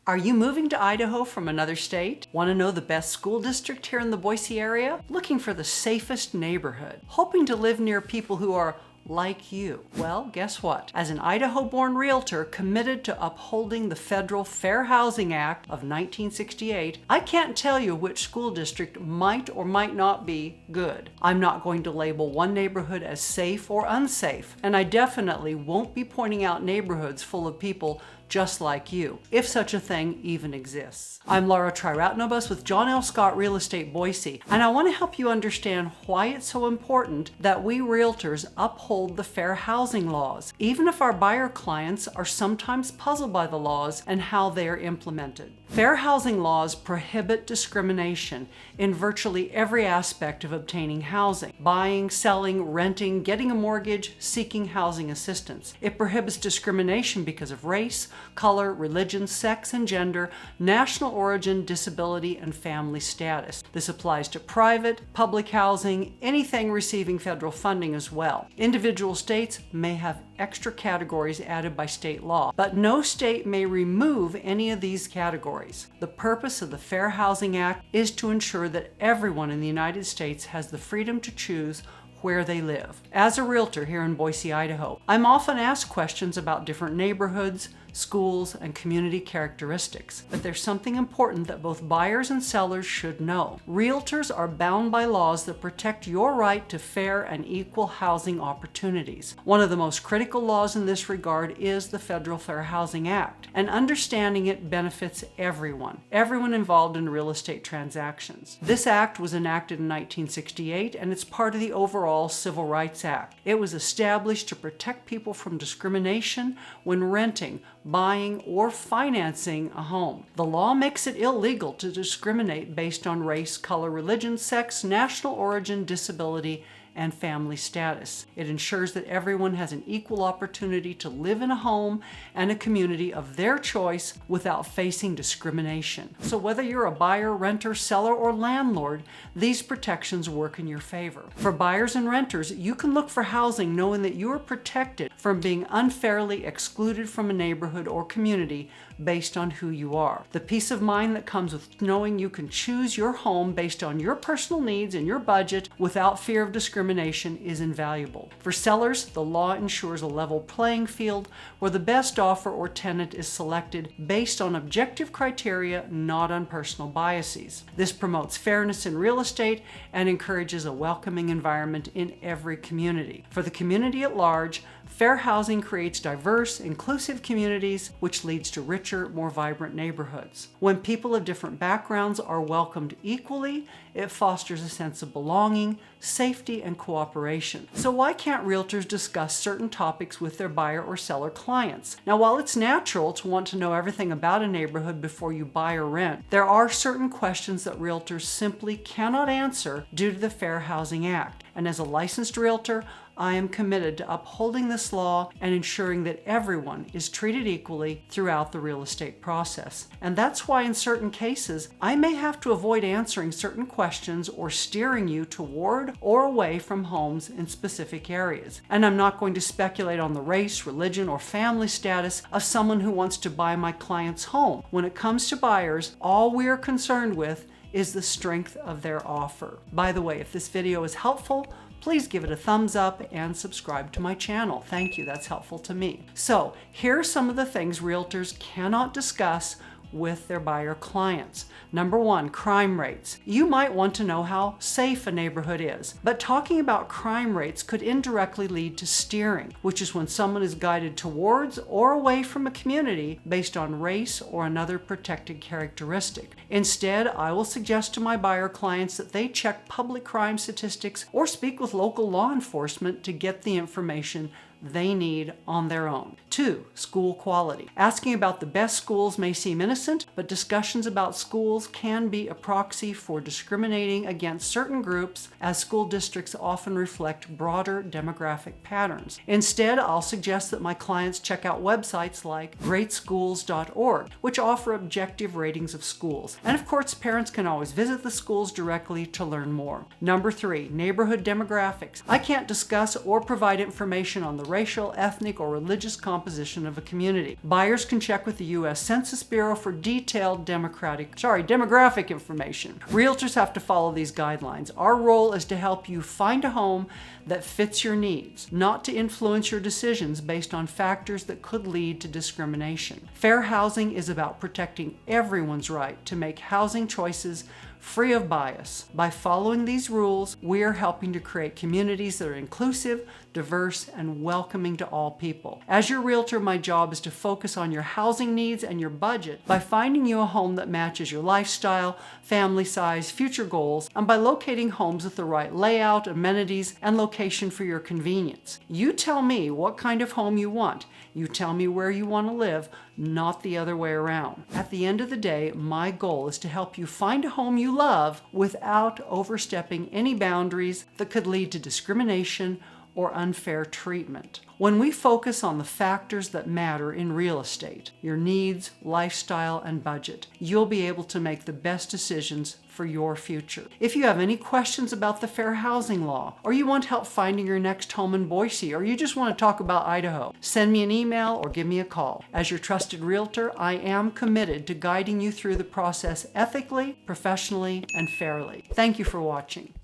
Are you moving to Idaho from another state? Want to know the best school district here in the Boise area? Looking for the safest neighborhood? Hoping to live near people who are like you? Well, guess what? As an Idaho-born realtor committed to upholding the federal Fair Housing Act of 1968, I can't tell you which school district might or might not be good. I'm not going to label one neighborhood as safe or unsafe, and I definitely won't be pointing out neighborhoods full of people just like you, if such a thing even exists. I'm Laura Triratnobus with John L. Scott Real Estate Boise, and I want to help you understand why it's so important that we realtors uphold the fair housing laws, even if our buyer clients are sometimes puzzled by the laws and how they are implemented. Fair housing laws prohibit discrimination in virtually every aspect of obtaining housing: buying, selling, renting, getting a mortgage, seeking housing assistance. It prohibits discrimination because of race, color, religion, sex and gender, national origin, disability, and family status. This applies to private, public housing, anything receiving federal funding as well. Individual states may have extra categories added by state law, but no state may remove any of these categories. The purpose of the Fair Housing Act is to ensure that everyone in the United States has the freedom to choose where they live. As a realtor here in Boise, Idaho, I'm often asked questions about different neighborhoods, schools, and community characteristics. But there's something important that both buyers and sellers should know. Realtors are bound by laws that protect your right to fair and equal housing opportunities. One of the most critical laws in this regard is the Federal Fair Housing Act, and understanding it benefits everyone involved in real estate transactions. This act was enacted in 1968, and it's part of the overall Civil Rights Act. It was established to protect people from discrimination when renting, buying, or financing a home. The law makes it illegal to discriminate based on race, color, religion, sex, national origin, disability, and family status. It ensures that everyone has an equal opportunity to live in a home and a community of their choice without facing discrimination. So whether you're a buyer, renter, seller, or landlord, these protections work in your favor. For buyers and renters, you can look for housing knowing that you are protected from being unfairly excluded from a neighborhood or community based on who you are. The peace of mind that comes with knowing you can choose your home based on your personal needs and your budget without fear of discrimination is invaluable. For sellers, the law ensures a level playing field where the best offer or tenant is selected based on objective criteria, not on personal biases. This promotes fairness in real estate and encourages a welcoming environment in every community. For the community at large, fair housing creates diverse, inclusive communities, which leads to richer, more vibrant neighborhoods. When people of different backgrounds are welcomed equally, it fosters a sense of belonging, safety, and cooperation. So why can't realtors discuss certain topics with their buyer or seller clients? Now, while it's natural to want to know everything about a neighborhood before you buy or rent, there are certain questions that realtors simply cannot answer due to the Fair Housing Act. And as a licensed realtor, I am committed to upholding this law and ensuring that everyone is treated equally throughout the real estate process. And that's why in certain cases, I may have to avoid answering certain questions or steering you toward or away from homes in specific areas. And I'm not going to speculate on the race, religion, or family status of someone who wants to buy my client's home. When it comes to buyers, all we are concerned with is the strength of their offer. By the way, if this video is helpful, please give it a thumbs up and subscribe to my channel. Thank you, that's helpful to me. So here are some of the things realtors cannot discuss with their buyer clients. Number one, crime rates. You might want to know how safe a neighborhood is, but talking about crime rates could indirectly lead to steering, which is when someone is guided towards or away from a community based on race or another protected characteristic. Instead, I will suggest to my buyer clients that they check public crime statistics or speak with local law enforcement to get the information they need on their own. 2, school quality. Asking about the best schools may seem innocent, but discussions about schools can be a proxy for discriminating against certain groups, as school districts often reflect broader demographic patterns. Instead, I'll suggest that my clients check out websites like greatschools.org, which offer objective ratings of schools. And of course, parents can always visit the schools directly to learn more. Number 3, neighborhood demographics. I can't discuss or provide information on the racial, ethnic, or religious composition of a community. Buyers can check with the U.S. Census Bureau for detailed demographic information. Realtors have to follow these guidelines. Our role is to help you find a home that fits your needs, not to influence your decisions based on factors that could lead to discrimination. Fair housing is about protecting everyone's right to make housing choices free of bias. By following these rules, we are helping to create communities that are inclusive, diverse, and welcoming to all people. As your realtor, my job is to focus on your housing needs and your budget by finding you a home that matches your lifestyle, family size, future goals, and by locating homes with the right layout, amenities, and location for your convenience. You tell me what kind of home you want. You tell me where you want to live, not the other way around. At the end of the day, my goal is to help you find a home you love without overstepping any boundaries that could lead to discrimination or unfair treatment. When we focus on the factors that matter in real estate, your needs, lifestyle, and budget, you'll be able to make the best decisions for your future. If you have any questions about the fair housing law, or you want help finding your next home in Boise, or you just want to talk about Idaho, send me an email or give me a call. As your trusted realtor, I am committed to guiding you through the process ethically, professionally, and fairly. Thank you for watching.